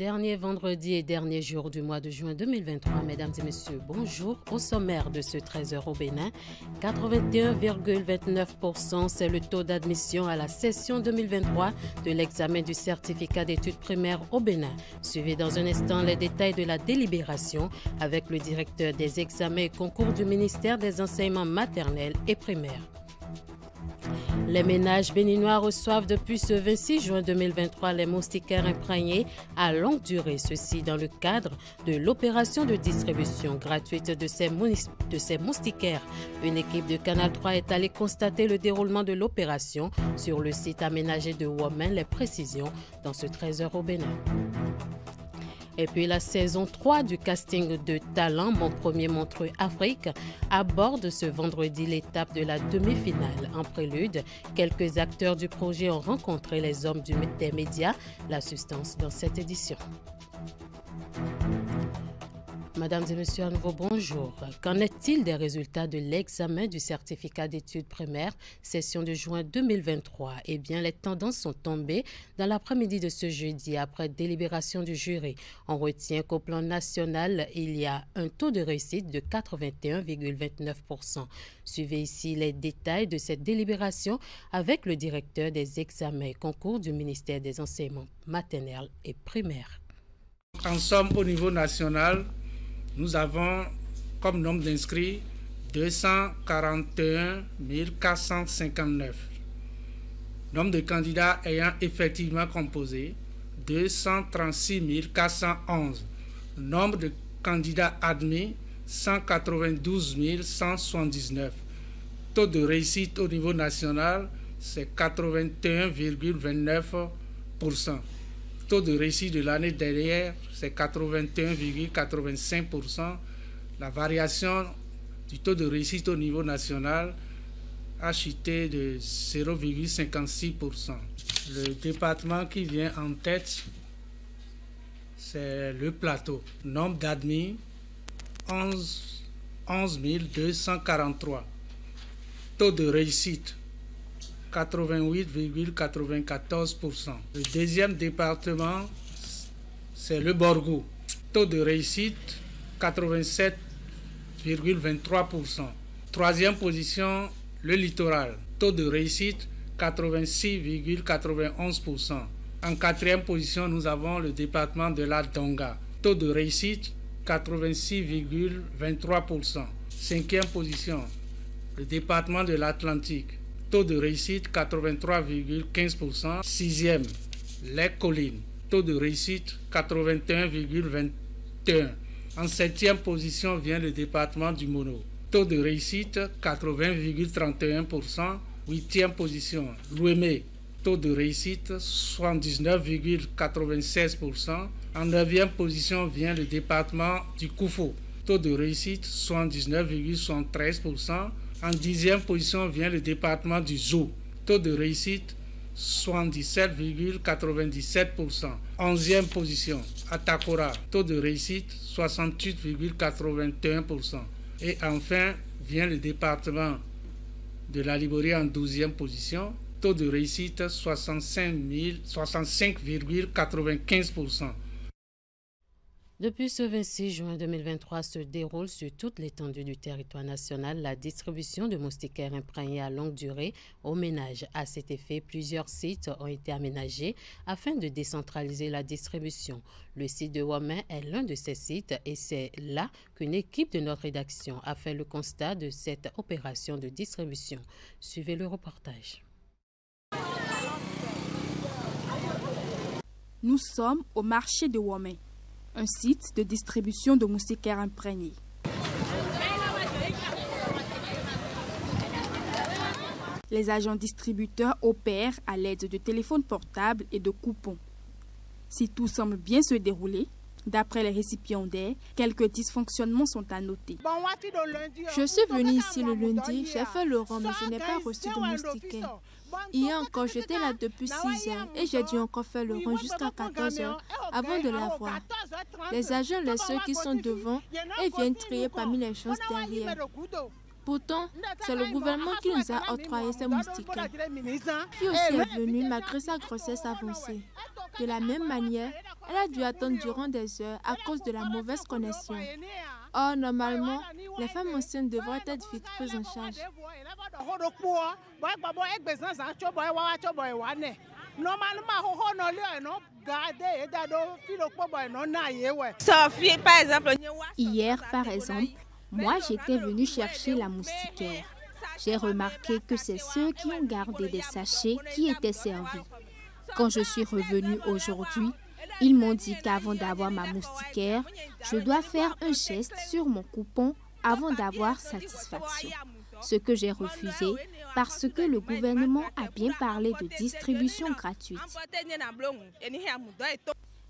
Dernier vendredi et dernier jour du mois de juin 2023, mesdames et messieurs, bonjour. Au sommaire de ce 13h au Bénin, 81,29%, c'est le taux d'admission à la session 2023 de l'examen du certificat d'études primaires au Bénin. Suivez dans un instant les détails de la délibération avec le directeur des examens et concours du ministère des enseignements maternels et primaires. Les ménages béninois reçoivent depuis ce 26 juin 2023 les moustiquaires imprégnés à longue durée, ceci dans le cadre de l'opération de distribution gratuite de ces moustiquaires. Une équipe de Canal 3 est allée constater le déroulement de l'opération sur le site aménagé de Women. Les précisions dans ce 13h au Bénin. Et puis la saison 3 du casting de Talent, Mon Premier Montreux Afrique, aborde ce vendredi l'étape de la demi-finale. En prélude, quelques acteurs du projet ont rencontré les hommes des médias. La substance dans cette édition. Mesdames et messieurs, à nouveau bonjour. Qu'en est-il des résultats de l'examen du certificat d'études primaires, session de juin 2023? Eh bien, les tendances sont tombées dans l'après-midi de ce jeudi après délibération du jury. On retient qu'au plan national, il y a un taux de réussite de 81,29%. Suivez ici les détails de cette délibération avec le directeur des examens et concours du ministère des enseignements maternels et primaires. En somme, au niveau national, nous avons comme nombre d'inscrits 241 459. Nombre de candidats ayant effectivement composé 236 411. Nombre de candidats admis 192 179. Taux de réussite au niveau national, c'est 81,29%. Taux de réussite de l'année dernière, c'est 81,85%. La variation du taux de réussite au niveau national a chuté de 0,56%. Le département qui vient en tête, c'est le Plateau. Nombre d'admis, 11 243. Taux de réussite, 88,94%. Le deuxième département, c'est le Borgou. Taux de réussite, 87,23%. Troisième position, le Littoral. Taux de réussite, 86,91%. En quatrième position, nous avons le département de la Donga. Taux de réussite, 86,23%. Cinquième position, le département de l'Atlantique. Taux de réussite 83,15%. Sixième, les collines. Taux de réussite 81,21%. En septième position vient le département du Mono. Taux de réussite 80,31%. Huitième position, l'Ouémé. Taux de réussite 79,96%. En neuvième position vient le département du Koufo. Taux de réussite 79,73%. En dixième position vient le département du Zou. Taux de réussite 77,97%. Onzième position, Atakora. Taux de réussite 68,81%. Et enfin vient le département de la Libérie en douzième position. Taux de réussite 65,95%. Depuis ce 26 juin 2023 se déroule sur toute l'étendue du territoire national la distribution de moustiquaires imprégnés à longue durée aux ménages. À cet effet, plusieurs sites ont été aménagés afin de décentraliser la distribution. Le site de Women est l'un de ces sites et c'est là qu'une équipe de notre rédaction a fait le constat de cette opération de distribution. Suivez le reportage. Nous sommes au marché de Women, un site de distribution de moustiquaires imprégnés. Les agents distributeurs opèrent à l'aide de téléphones portables et de coupons. Si tout semble bien se dérouler, d'après les récipiendaires, quelques dysfonctionnements sont à noter. Je suis venue ici le lundi, j'ai fait le rang, mais je n'ai pas reçu de moustiquaire. Hier encore, j'étais là depuis 6 heures et j'ai dû encore faire le rang jusqu'à 14 heures avant de l'avoir. Les agents, les ceux qui sont devant, et viennent trier parmi les choses derrière. Pourtant, c'est le gouvernement qui nous a octroyé ces moustiquaires. Puis aussi est venue malgré sa grossesse avancée. De la même manière, elle a dû attendre durant des heures à cause de la mauvaise connexion. Or, normalement, les femmes enceintes devraient être vite prises en charge. Hier, par exemple, moi j'étais venue chercher la moustiquaire. J'ai remarqué que c'est ceux qui ont gardé des sachets qui étaient servis. Quand je suis revenue aujourd'hui, ils m'ont dit qu'avant d'avoir ma moustiquaire, je dois faire un geste sur mon coupon avant d'avoir satisfaction. Ce que j'ai refusé parce que le gouvernement a bien parlé de distribution gratuite.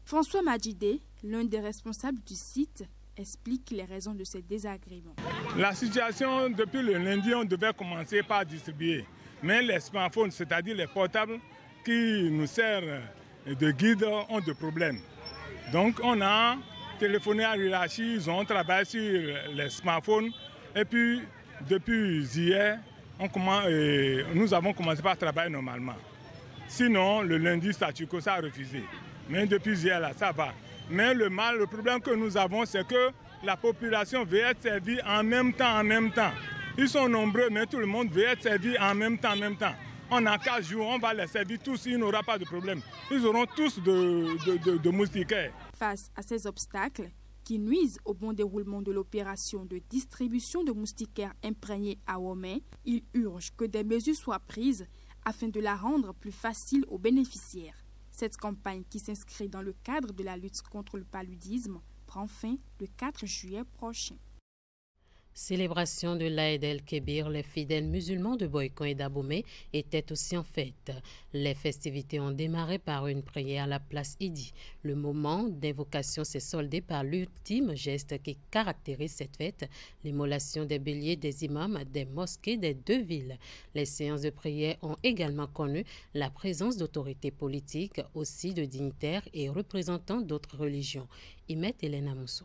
François Madjidé, l'un des responsables du site, explique les raisons de ces désagréments. La situation, depuis le lundi, on devait commencer par distribuer. Mais les smartphones, c'est-à-dire les portables qui nous servent de guide, ont des problèmes. Donc on a téléphoné à l'hierarchie, ils ont travaillé sur les smartphones. Et puis, depuis hier, nous avons commencé par travailler normalement. Sinon, le lundi, Statuco, ça a refusé. Mais depuis hier, là, ça va. Mais le problème que nous avons, c'est que la population veut être servie en même temps. Ils sont nombreux, mais tout le monde veut être servi en même temps. On a 4 jours, on va les servir tous, il n'y aura pas de problème. Ils auront tous de moustiquaires. Face à ces obstacles qui nuisent au bon déroulement de l'opération de distribution de moustiquaires imprégnés à Womé, il urge que des mesures soient prises afin de la rendre plus facile aux bénéficiaires. Cette campagne, qui s'inscrit dans le cadre de la lutte contre le paludisme, prend fin le 4 juillet prochain. Célébration de l'Aïd el-Kébir, les fidèles musulmans de Boycon et d'Abomey étaient aussi en fête. Les festivités ont démarré par une prière à la place Idi. Le moment d'invocation s'est soldé par l'ultime geste qui caractérise cette fête, l'immolation des béliers des imams des mosquées des 2 villes. Les séances de prière ont également connu la présence d'autorités politiques, aussi de dignitaires et représentants d'autres religions. Imet Elena Mousso.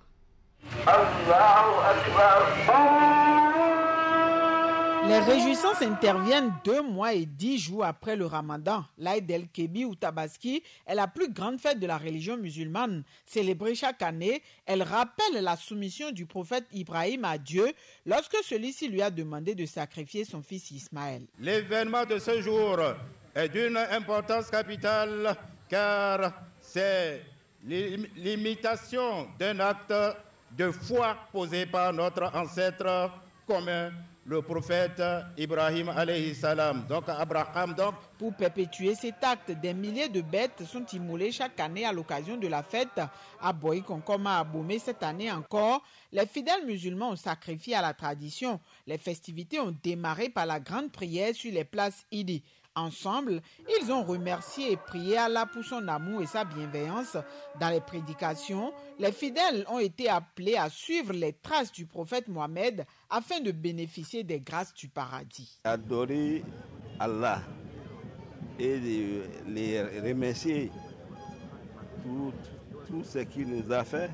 Les réjouissances interviennent 2 mois et 10 jours après le Ramadan. L'Aïd el-Kébir ou Tabaski est la plus grande fête de la religion musulmane. Célébrée chaque année, elle rappelle la soumission du prophète Ibrahim à Dieu lorsque celui-ci lui a demandé de sacrifier son fils Ismaël. L'événement de ce jour est d'une importance capitale car c'est l'imitation d'un acte de foi posé par notre ancêtre commun, le prophète Ibrahim alayhi salam, donc Abraham. Donc. Pour perpétuer cet acte, des milliers de bêtes sont immolées chaque année à l'occasion de la fête. À Boycon comme à Abomey cette année encore, les fidèles musulmans ont sacrifié à la tradition. Les festivités ont démarré par la grande prière sur les places Idi. Ensemble, ils ont remercié et prié Allah pour son amour et sa bienveillance. Dans les prédications, les fidèles ont été appelés à suivre les traces du prophète Mohammed afin de bénéficier des grâces du paradis. Adorer Allah et les remercier pour tout ce qu'il nous a fait.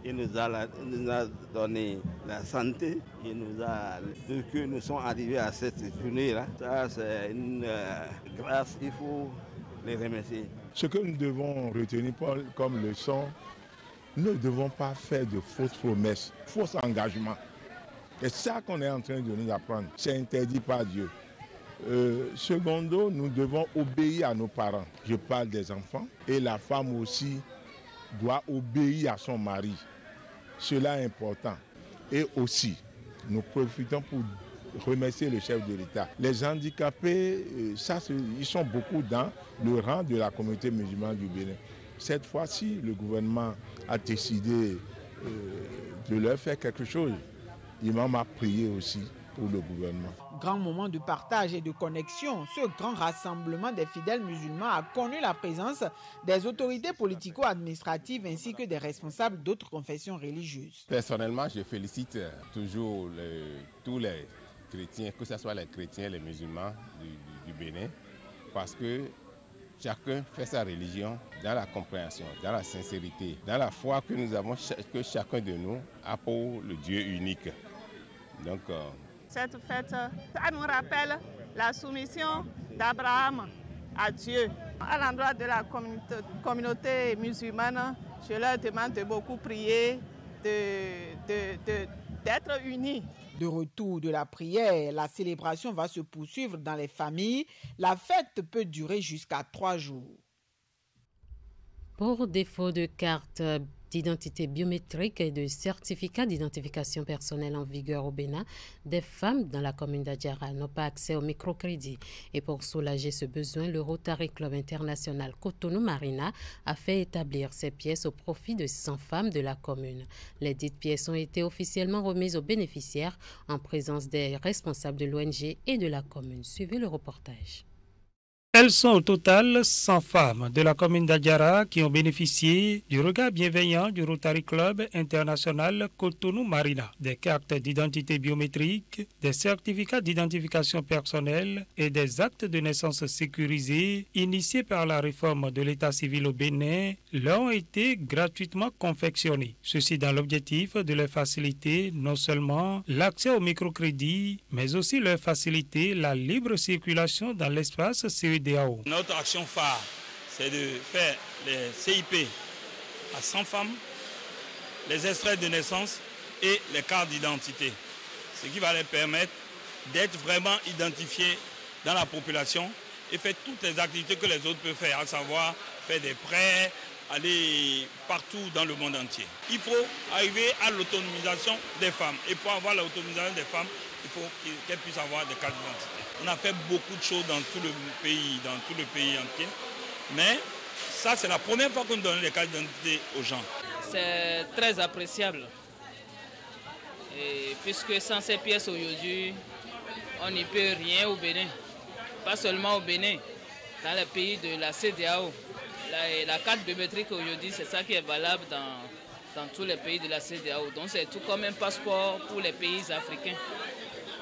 Il nous a donné la santé, il nous a dit que nous sommes arrivés à cette journée-là. Ça, c'est une grâce, il faut les remercier. Ce que nous devons retenir comme leçon, nous ne devons pas faire de fausses promesses, faux engagements. C'est ça qu'on est en train de nous apprendre. C'est interdit par Dieu. Secondo, nous devons obéir à nos parents. Je parle des enfants. Et la femme aussi doit obéir à son mari. Cela est important. Et aussi, nous profitons pour remercier le chef de l'État. Les handicapés, ils sont beaucoup dans le rang de la communauté musulmane du Bénin. Cette fois-ci, le gouvernement a décidé de leur faire quelque chose. L'imam a prié aussi pour le gouvernement. Grand moment de partage et de connexion, ce grand rassemblement des fidèles musulmans a connu la présence des autorités politico-administratives ainsi que des responsables d'autres confessions religieuses. Personnellement, je félicite toujours tous les chrétiens, que ce soit les chrétiens, les musulmans du Bénin, parce que chacun fait sa religion dans la compréhension, dans la sincérité, dans la foi que nous avons, que chacun de nous a pour le Dieu unique. Donc, Cette fête, ça nous rappelle la soumission d'Abraham à Dieu. À l'endroit de la communauté musulmane, je leur demande de beaucoup prier, d'être unis. De retour de la prière, la célébration va se poursuivre dans les familles. La fête peut durer jusqu'à 3 jours. Pour défaut de carte d'identité biométrique et de certificat d'identification personnelle en vigueur au Bénin, des femmes dans la commune d'Adjara n'ont pas accès au microcrédit. Et pour soulager ce besoin, le Rotary Club International Cotonou Marina a fait établir ces pièces au profit de 100 femmes de la commune. Les dites pièces ont été officiellement remises aux bénéficiaires en présence des responsables de l'ONG et de la commune. Suivez le reportage. Elles sont au total 100 femmes de la commune d'Adjara qui ont bénéficié du regard bienveillant du Rotary Club International Cotonou Marina, des cartes d'identité biométrique, des certificats d'identification personnelle et des actes de naissance sécurisés initiés par la réforme de l'état civil au Bénin leur ont été gratuitement confectionnés. Ceci dans l'objectif de leur faciliter non seulement l'accès au microcrédit, mais aussi leur faciliter la libre circulation dans l'espace CEDEAO. Notre action phare, c'est de faire les CIP à 100 femmes, les extraits de naissance et les cartes d'identité. Ce qui va les permettre d'être vraiment identifiés dans la population et faire toutes les activités que les autres peuvent faire, à savoir faire des prêts, aller partout dans le monde entier. Il faut arriver à l'autonomisation des femmes. Et pour avoir l'autonomisation des femmes, il faut qu'elles puissent avoir des cartes d'identité. On a fait beaucoup de choses dans tout le pays entier. Mais ça, c'est la première fois qu'on donne les cartes d'identité aux gens. C'est très appréciable. Et puisque sans ces pièces aujourd'hui, on n'y peut rien au Bénin. Pas seulement au Bénin, dans les pays de la CEDEAO. La carte biométrique aujourd'hui, c'est ça qui est valable dans tous les pays de la CEDEAO. Donc c'est tout comme un passeport pour les pays africains.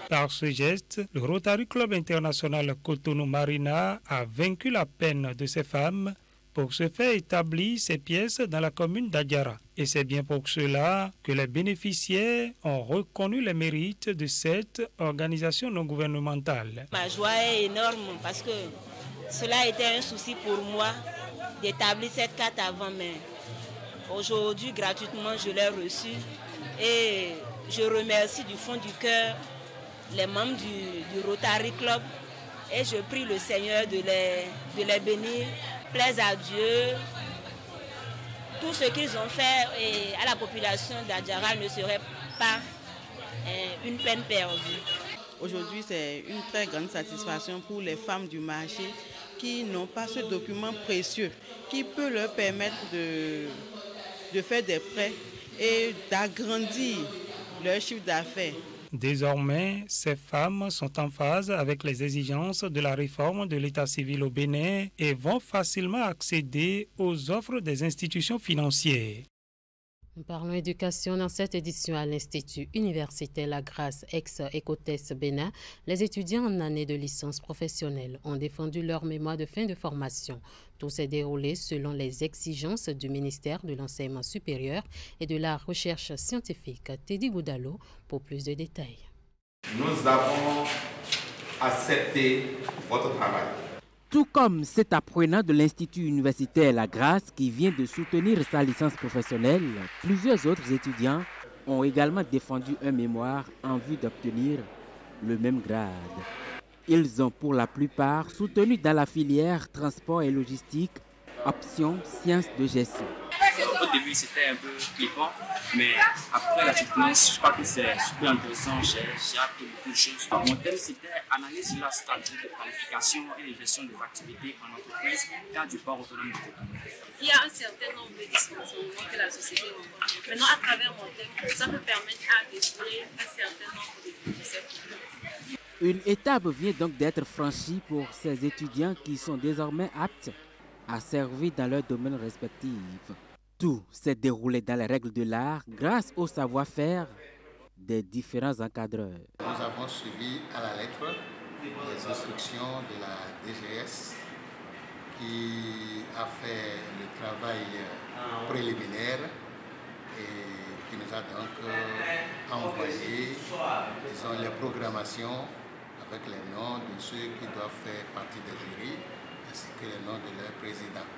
Par ce geste, le Rotary Club International Cotonou Marina a vaincu la peine de ces femmes pour se faire établir ces pièces dans la commune d'Adjara. Et c'est bien pour cela que les bénéficiaires ont reconnu les mérites de cette organisation non gouvernementale. Ma joie est énorme parce que cela était un souci pour moi d'établir cette carte avant, mais aujourd'hui, gratuitement, je l'ai reçue et je remercie du fond du cœur les membres du Rotary Club et je prie le Seigneur de les bénir. Plaise à Dieu, tout ce qu'ils ont fait et à la population d'Adjara ne serait pas une peine perdue. Aujourd'hui, c'est une très grande satisfaction pour les femmes du marché qui n'ont pas ce document précieux qui peut leur permettre de faire des prêts et d'agrandir leur chiffre d'affaires. Désormais, ces femmes sont en phase avec les exigences de la réforme de l'état civil au Bénin et vont facilement accéder aux offres des institutions financières. Nous parlons éducation dans cette édition à l'Institut universitaire La Grâce ex-Écotes Bénin. Les étudiants en année de licence professionnelle ont défendu leur mémoire de fin de formation. Tout s'est déroulé selon les exigences du ministère de l'Enseignement supérieur et de la Recherche scientifique. Teddy Goudalo pour plus de détails. Nous avons accepté votre travail. Tout comme cet apprenant de l'Institut universitaire La Grâce qui vient de soutenir sa licence professionnelle, plusieurs autres étudiants ont également défendu un mémoire en vue d'obtenir le même grade. Ils ont pour la plupart soutenu dans la filière transport et logistique, option sciences de gestion. Au début, c'était un peu flippant, mais après la soutenance, je crois que c'est super intéressant. J'ai appris beaucoup de choses. Mon thème, c'était analyse de la stratégie de planification et de gestion des activités en entreprise dans du port autonome de Cotonou. Il y a un certain nombre de dysfonctionnements que la société rencontre. Maintenant, à travers mon thème, ça peut permettre à découvrir un certain nombre de concepts. Une étape vient donc d'être franchie pour ces étudiants qui sont désormais aptes à servir dans leur domaine respectif. Tout s'est déroulé dans les règles de l'art grâce au savoir-faire des différents encadreurs. Nous avons suivi à la lettre les instructions de la DGS qui a fait le travail préliminaire et qui nous a donc envoyé, disons, les programmations avec les noms de ceux qui doivent faire partie des jurys, ainsi que les noms de leur président.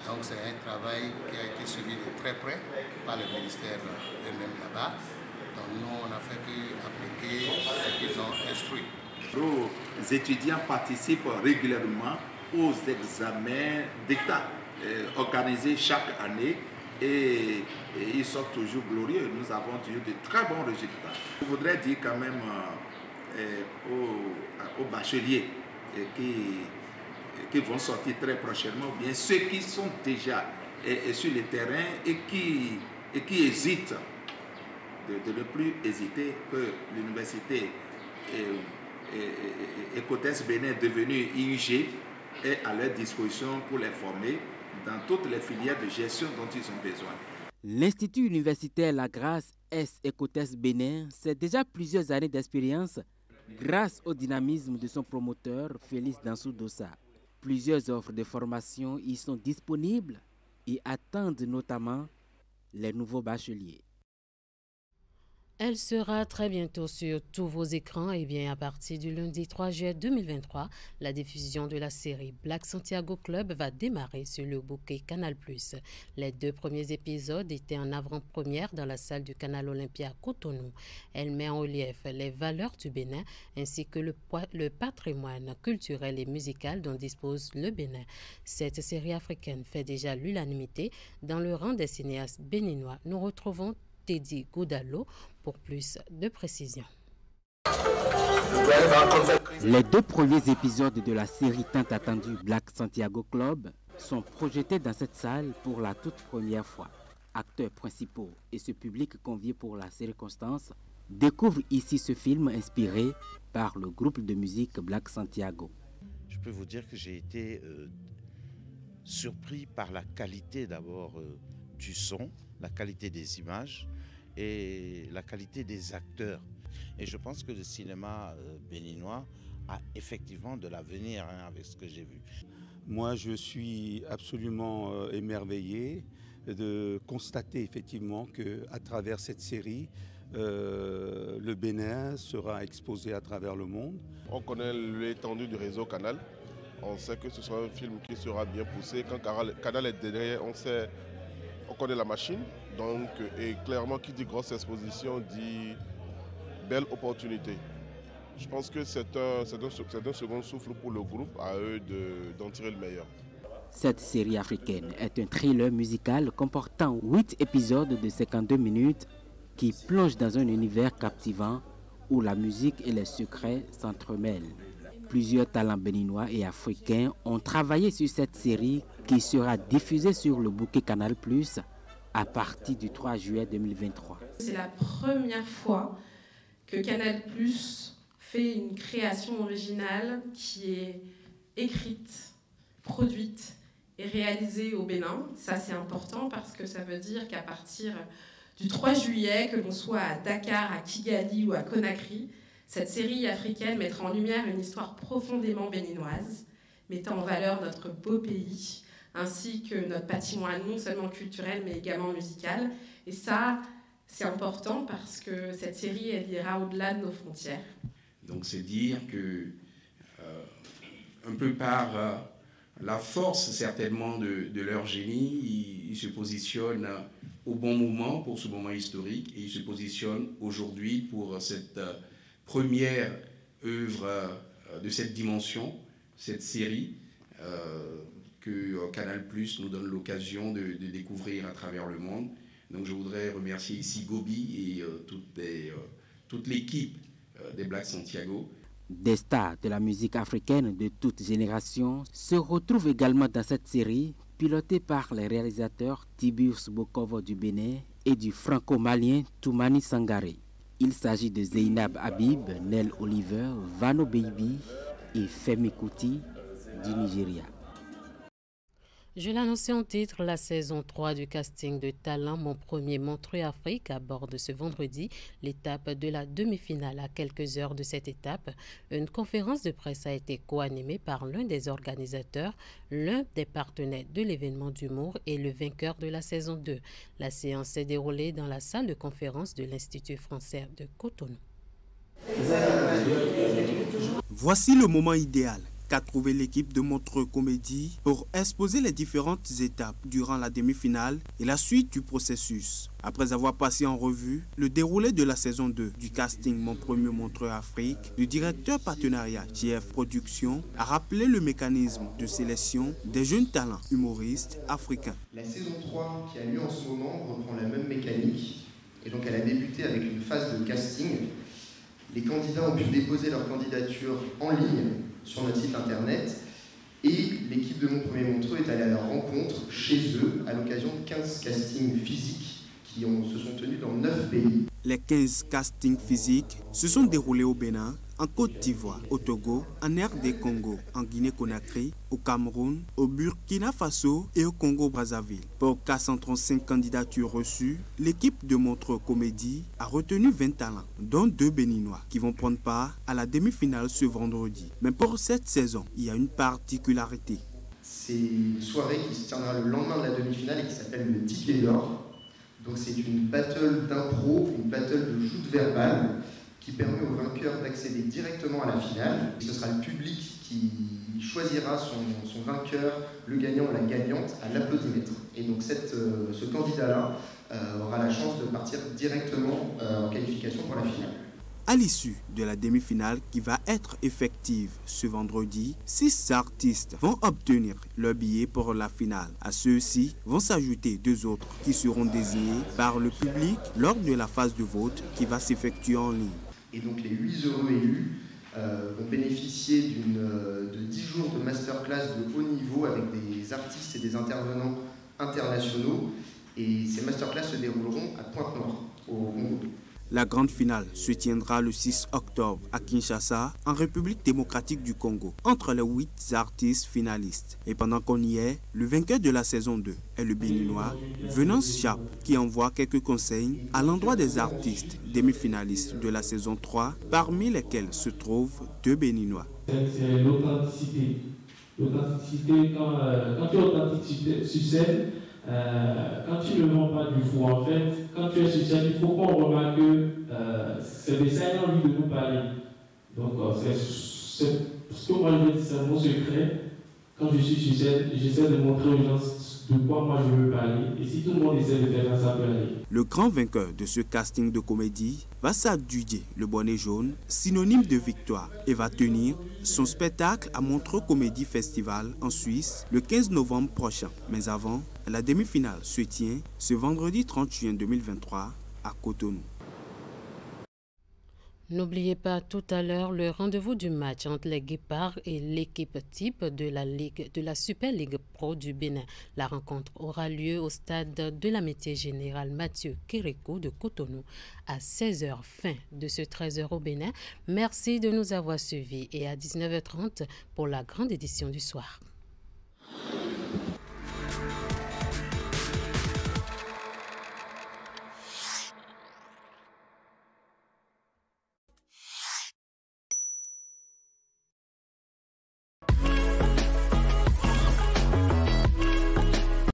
Donc c'est un travail qui a été suivi de très près par le ministère eux-mêmes là-bas. Donc nous, on n'a fait qu'appliquer ce qu'ils ont instruit. Nos étudiants participent régulièrement aux examens d'État organisés chaque année et ils sont toujours glorieux. Nous avons toujours de très bons résultats. Je voudrais dire quand même aux bacheliers qui vont sortir très prochainement, ou bien ceux qui sont déjà sur le terrain et qui hésitent, de ne plus hésiter, que l'université Écoutès Bénin devenue IUG est à leur disposition pour les former dans toutes les filières de gestion dont ils ont besoin. L'Institut universitaire La Grâce S. Écoutès Bénin, c'est déjà plusieurs années d'expérience grâce au dynamisme de son promoteur Félix Dansou Dossa. Plusieurs offres de formation y sont disponibles et attendent notamment les nouveaux bacheliers. Elle sera très bientôt sur tous vos écrans et bien à partir du lundi 3 juillet 2023, la diffusion de la série Black Santiago Club va démarrer sur le bouquet Canal+. Les 2 premiers épisodes étaient en avant-première dans la salle du Canal Olympia à Cotonou. Elle met en relief les valeurs du Bénin ainsi que le patrimoine culturel et musical dont dispose le Bénin. Cette série africaine fait déjà l'unanimité dans le rang des cinéastes béninois. Nous retrouvons Teddy Goudalo pour plus de précisions. Les 2 premiers épisodes de la série tant attendue Black Santiago Club sont projetés dans cette salle pour la toute première fois. Acteurs principaux et ce public convié pour la circonstance découvrent ici ce film inspiré par le groupe de musique Black Santiago. Je peux vous dire que j'ai été surpris par la qualité d'abord du son, la qualité des images et la qualité des acteurs. Et je pense que le cinéma béninois a effectivement de l'avenir avec ce que j'ai vu. Moi, je suis absolument émerveillé de constater effectivement qu'à travers cette série, le Bénin sera exposé à travers le monde. On connaît l'étendue du réseau Canal. On sait que ce sera un film qui sera bien poussé. Quand Canal est derrière, on connaît la machine. Donc, et clairement, qui dit grosse exposition dit belle opportunité. Je pense que c'est un second souffle pour le groupe, à eux d'en tirer le meilleur. Cette série africaine est un thriller musical comportant 8 épisodes de 52 minutes qui plonge dans un univers captivant où la musique et les secrets s'entremêlent. Plusieurs talents béninois et africains ont travaillé sur cette série qui sera diffusée sur le bouquet Canal+ à partir du 3 juillet 2023. C'est la première fois que Canal+ fait une création originale qui est écrite, produite et réalisée au Bénin. Ça, c'est important parce que ça veut dire qu'à partir du 3 juillet, que l'on soit à Dakar, à Kigali ou à Conakry, cette série africaine mettra en lumière une histoire profondément béninoise, mettant en valeur notre beau pays, ainsi que notre patrimoine non seulement culturel, mais également musical. Et ça, c'est important parce que cette série, elle ira au-delà de nos frontières. Donc c'est dire que, un peu par la force certainement de leur génie, ils se positionnent au bon moment pour ce moment historique et ils se positionnent aujourd'hui pour cette première œuvre de cette dimension, cette série que Canal+ nous donne l'occasion de découvrir à travers le monde. Donc je voudrais remercier ici Gobi et toute l'équipe des Black Santiago. Des stars de la musique africaine de toute génération se retrouvent également dans cette série, pilotée par les réalisateurs Tiburce Bokovo du Bénin et du franco-malien Toumani Sangaré. Il s'agit de Zeynab Habib, Nel Oliver, Vano Baby et Femi Kuti du Nigeria. Je l'annonçais en titre, la saison 3 du casting de Talent, mon premier Montreux Afrique, aborde ce vendredi l'étape de la demi-finale. À quelques heures de cette étape, une conférence de presse a été co-animée par l'un des organisateurs, l'un des partenaires de l'événement d'humour et le vainqueur de la saison 2. La séance s'est déroulée dans la salle de conférence de l'Institut français de Cotonou. Voici le moment idéal qu'a trouvé l'équipe de Montreux Comédie pour exposer les différentes étapes durant la demi-finale et la suite du processus. Après avoir passé en revue le déroulé de la saison 2 du casting Mon Premier Montreux Afrique, le directeur partenariat JF Productions a rappelé le mécanisme de sélection des jeunes talents humoristes africains. La saison 3 qui a lieu en ce moment reprend la même mécanique et donc elle a débuté avec une phase de casting. Les candidats ont pu déposer leur candidature en ligne sur notre site internet et l'équipe de Mon Premier Montreux est allée à leur rencontre chez eux à l'occasion de 15 castings physiques qui se sont tenus dans 9 pays. Les 15 castings physiques se sont déroulés au Bénin, en Côte d'Ivoire, au Togo, en RD Congo, en Guinée-Conakry, au Cameroun, au Burkina Faso et au Congo-Brazzaville. Pour 435 candidatures reçues, l'équipe de Montreux Comédie a retenu 20 talents, dont 2 Béninois, qui vont prendre part à la demi-finale ce vendredi. Mais pour cette saison, il y a une particularité. C'est une soirée qui se tiendra le lendemain de la demi-finale et qui s'appelle le Ticket d'Or. Donc c'est une battle d'impro, une battle de joute verbale qui permet au vainqueur d'accéder directement à la finale. Ce sera le public qui choisira son vainqueur, le gagnant ou la gagnante à l'applaudimètre. Et donc ce candidat-là aura la chance de partir directement en qualification pour la finale. À l'issue de la demi-finale qui va être effective ce vendredi, 6 artistes vont obtenir leur billet pour la finale. À ceux-ci vont s'ajouter 2 autres qui seront désignés par le public lors de la phase de vote qui va s'effectuer en ligne. Et donc les 8 heureux élus vont bénéficier de 10 jours de masterclass de haut niveau avec des artistes et des intervenants internationaux. Et ces masterclass se dérouleront à Pointe-Noire, au Congo. La grande finale se tiendra le 6 octobre à Kinshasa, en République démocratique du Congo, entre les 8 artistes finalistes. Et pendant qu'on y est, le vainqueur de la saison 2 est le Béninois Venance Chap, qui envoie quelques conseils à l'endroit des artistes demi-finalistes de la saison 3, parmi lesquels se trouvent 2 Béninois. C'est l'authenticité. L'authenticité, quand tu es authentique sur scène, quand tu ne vends pas du faux, en fait, quand tu es sur scène, il faut qu'on remarque que c'est des scènes envie de nous parler. Donc, c'est ce que moi je dis, c'est mon secret. Quand je suis sur scène, j'essaie de montrer aux gens de quoi moi je veux parler. Et si tout le monde essaie de faire ça, ça peut aller. Le grand vainqueur de ce casting de comédie va s'adjuger le bonnet jaune, synonyme de victoire, et va tenir son spectacle à Montreux Comédie Festival en Suisse le 15 novembre prochain. Mais avant, la demi-finale se tient ce vendredi 30 juin 2023 à Cotonou. N'oubliez pas tout à l'heure le rendez-vous du match entre les Guépards et l'équipe type de la Super Ligue Pro du Bénin. La rencontre aura lieu au stade de l'amitié générale Mathieu Kérékou de Cotonou à 16h, fin de ce 13h au Bénin. Merci de nous avoir suivis et à 19h30 pour la grande édition du soir.